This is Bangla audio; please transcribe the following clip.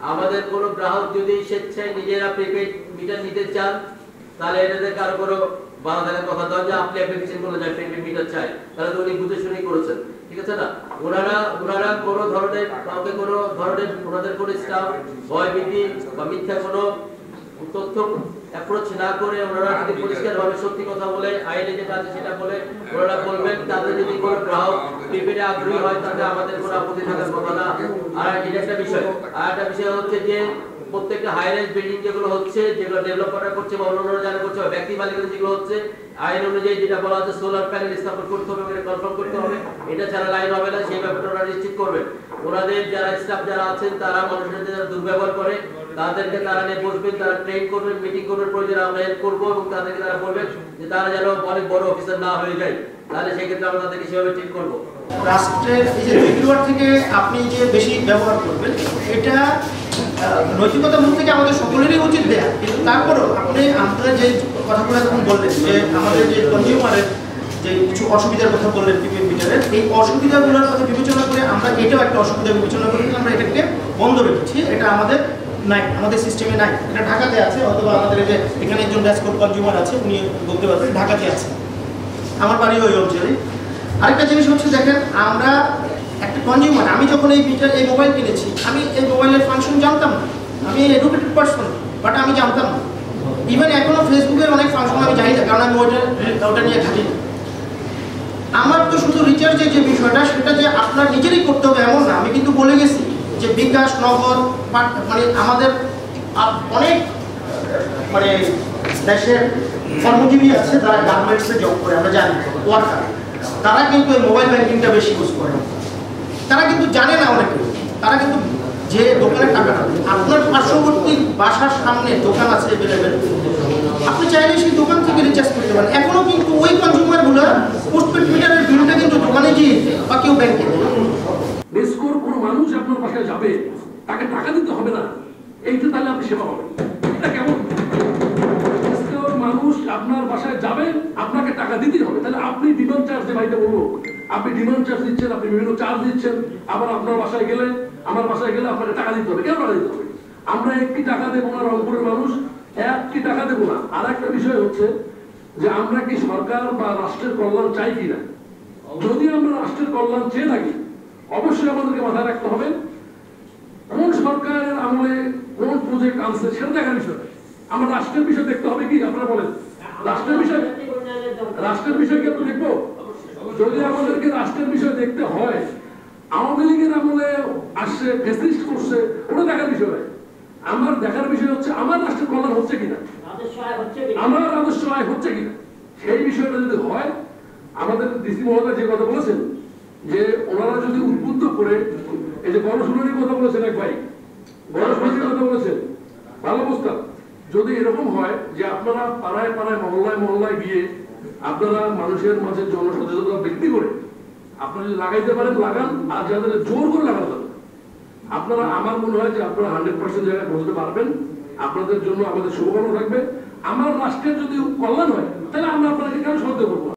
আমাদের কোনো গ্রাহক যদি স্বেচ্ছায় নিজেরা প্রিপেড মিটার নিতে চান তাহলে এটাতে কারো কোনো বাধা থাকার কথা নয় যে আপনি অ্যাপ্লিকেশন করলে যায় প্রিপেড মিটার চাই, তাহলে তো উনি বুঝে শুনেই করেছেন, ঠিক আছে না? ওনারা কোনো ধরনের কাউকে কোনো ধরনের ওনাদের কোনো স্টাফ ভয়ভীতি বা মিথ্যা কোনো তথ্য অ্যাপ্রোচ না করে ওনারা যদি পরিষ্কারভাবে সত্যি কথা বলে আইনে যেটা আছে সেটা বলে ওনারা বলবেন, তাদের যদি কোনো গ্রাহক প্রিপেডে আগ্রহী হয় তাহলে আমাদের কোনো আপত্তি থাকার কথা না। আর এটা একটা বিষয়, আর একটা বিষয় হচ্ছে যে প্রত্যেকটা হাই রাইজ বিল্ডিং যেগুলো হচ্ছে, যেগুলো ডেভেলপাররা করছে বা অন্যান্য যারা করছে বা ব্যক্তি মালিকানা যেগুলো হচ্ছে, আইন অনুযায়ী যেটা বলা হচ্ছে সোলার প্যানেল স্থাপন করতে হবে, এটা কনফার্ম করতে হবে, এটা ছাড়া লাইন হবে না, সেই ব্যাপারটা ওরা নিশ্চিত করবেন। ওনাদের যারা স্টাফ যারা আছেন তারা মানুষের সাথে যারা দুর্ব্যবহার করে তাদেরকে তারা নিয়ে বসবেন, তারা ট্রেন করবেন, মিটিং করবেন, প্রয়োজনে আমরা হেল্প করবো এবং তাদেরকে তারা বলবেন যে তারা যেন অনেক বড় অফিসার না হয়ে যায়, তাহলে সেক্ষেত্রে আমরা তাদেরকে সেভাবে ট্রিট করবো। রাষ্ট্রের এই যে রেগুলার থেকে আপনি যে বেশি ব্যবহার করবেন এটা নৈতিকতা মূল থেকে আমাদের সকলেরই উচিত দেয়া, কিন্তু তারপরেও আপনি আপনারা যে কথাগুলো এখন বললেন যে আমাদের যে কনজিউমারের যে কিছু অসুবিধার কথা বললেন প্রিপেড মিটারের, এই অসুবিধাগুলোর কথা বিবেচনা করে আমরা এটাও একটা অসুবিধা বিবেচনা করে আমরা এটাকে বন্ধ রেখেছি। এটা আমাদের নাই, আমাদের সিস্টেমে নাই। এটা ঢাকাতে আছে, অথবা আমাদের যে এখানে একজন ড্যাশবোর্ড কনজিউমার আছে উনি বলতে পারবেন ঢাকাতে আছে, আমার বাড়ি ওই অঞ্চলে। আরেকটা জিনিস হচ্ছে দেখেন, আমরা একটা কনজিউমার, আমি যখন এই মোবাইল কিনেছি আমি এই মোবাইলের ফাংশন জানতাম না, আমি এডুকেটেড পার্সন বাট আমি জানতাম না। ইভেন এখনো ফেসবুকের অনেক ফাংশন আমি জানি না, কারণ আমি ওটা নিয়ে ঘাঁটি না। আমার তো শুধু রিচার্জের যে বিষয়টা সেটা যে আপনার নিজেরই করতে হবে এমন না, আমি কিন্তু বলে গেছি যে বিকাশ, নগদ, মানে আমাদের অনেক মানে দেশের কর্মজীবী আছে যারা গার্মেন্টসে জব করে, আমরা জানি ওয়ার্কার, তারা কিন্তু এই মোবাইল ব্যাংকিংটা বেশি ইউজ করে। তারা কিন্তু জানে না অনেকে, তারা কিন্তু যে দোকানে টাকাটা আপনার পার্শ্ববর্তী বাসার সামনে দোকান আছে অ্যাভেলেবেল, আপনি চাইলে সেই দোকান থেকে রিচার্জ করতে পারেন। এখনো কিন্তু ওই কনজিউমারগুলো পোস্টপেড মিটারের বিলটা কিন্তু দোকানে গিয়ে বা কেউ ব্যাংকে বেসকোর কোনো মানুষ আপনার বাসায় যাবে, তাকে টাকা দিতে হবে না, এইটা তাহলে আপনি সেবা পাবেন। এটা কেমন? বেসকোর মানুষ আপনার বাসায় যাবে, আপনাকে টাকা দিতেই হবে, তাহলে আপনি ডিমান্ড চার্জ যে ভাইটা বলবো, আপনি ডিমান্ড চার্জ দিচ্ছেন, আপনি বিভিন্ন চার্জ দিচ্ছেন, আবার আপনার বাসায় গেলে আমার বাসায় গেলে আপনাকে টাকা দিতে হবে। কেন টাকা দিতে হবে? আমরা একটি টাকা দেবো না, রংপুরের মানুষ একটি টাকা দেবো না। আর একটা বিষয় হচ্ছে যে আমরা কি সরকার বা রাষ্ট্রের কল্যাণ চাই কিনা। যদি আমরা রাষ্ট্রের কল্যাণ চেয়ে থাকি অবশ্যই আমাদেরকে মাথায় রাখতে হবে কোন সরকারের আমলে কোন প্রজেক্ট আনছে সেটা দেখার বিষয়। আমরা রাষ্ট্রের বিষয় দেখতে হবে কি? আপনারা বলেন, রাষ্ট্রের বিষয় কি আমরা দেখবো? যদি আমাদেরকে রাষ্ট্রের বিষয় দেখতে হয়, আওয়ামী লীগের আমলে আসছে, ফেসিস্ট করছে, ওটা দেখার বিষয় নয়। আমার দেখার বিষয় হচ্ছে আমার রাষ্ট্রের কল্যাণ হচ্ছে কিনা, আমার রাজস্ব আয় হচ্ছে কিনা। সেই বিষয়টা যদি হয়, আমাদের ডিসি মহোদয় যে কথা বলেছেন যে ওনারা যদি উদ্বুদ্ধ করে, এই যে গণশুনানির কথা বলেছেন এক ভাই, গণশুনানির কথা বলেছেন, ভালো প্রস্তাব। যদি এরকম হয় যে আপনারা পাড়ায় পাড়ায় মহল্লায় মহল্লায় গিয়ে আপনারা মানুষের মাঝে জনসচেতনতা বৃদ্ধি করে আপনারা যদি লাগাইতে পারেন লাগান, আর যাদের জোর করে লাগানো যাবে আপনারা, আমার মনে হয় যে আপনারা 100% জায়গায় পৌঁছতে পারবেন। আপনাদের জন্য আমাদের শুভকামনা থাকবে। আমার রাষ্ট্রের যদি কল্যাণ হয় তাহলে আমরা আপনাকে কেন সহযোগিতা করবো?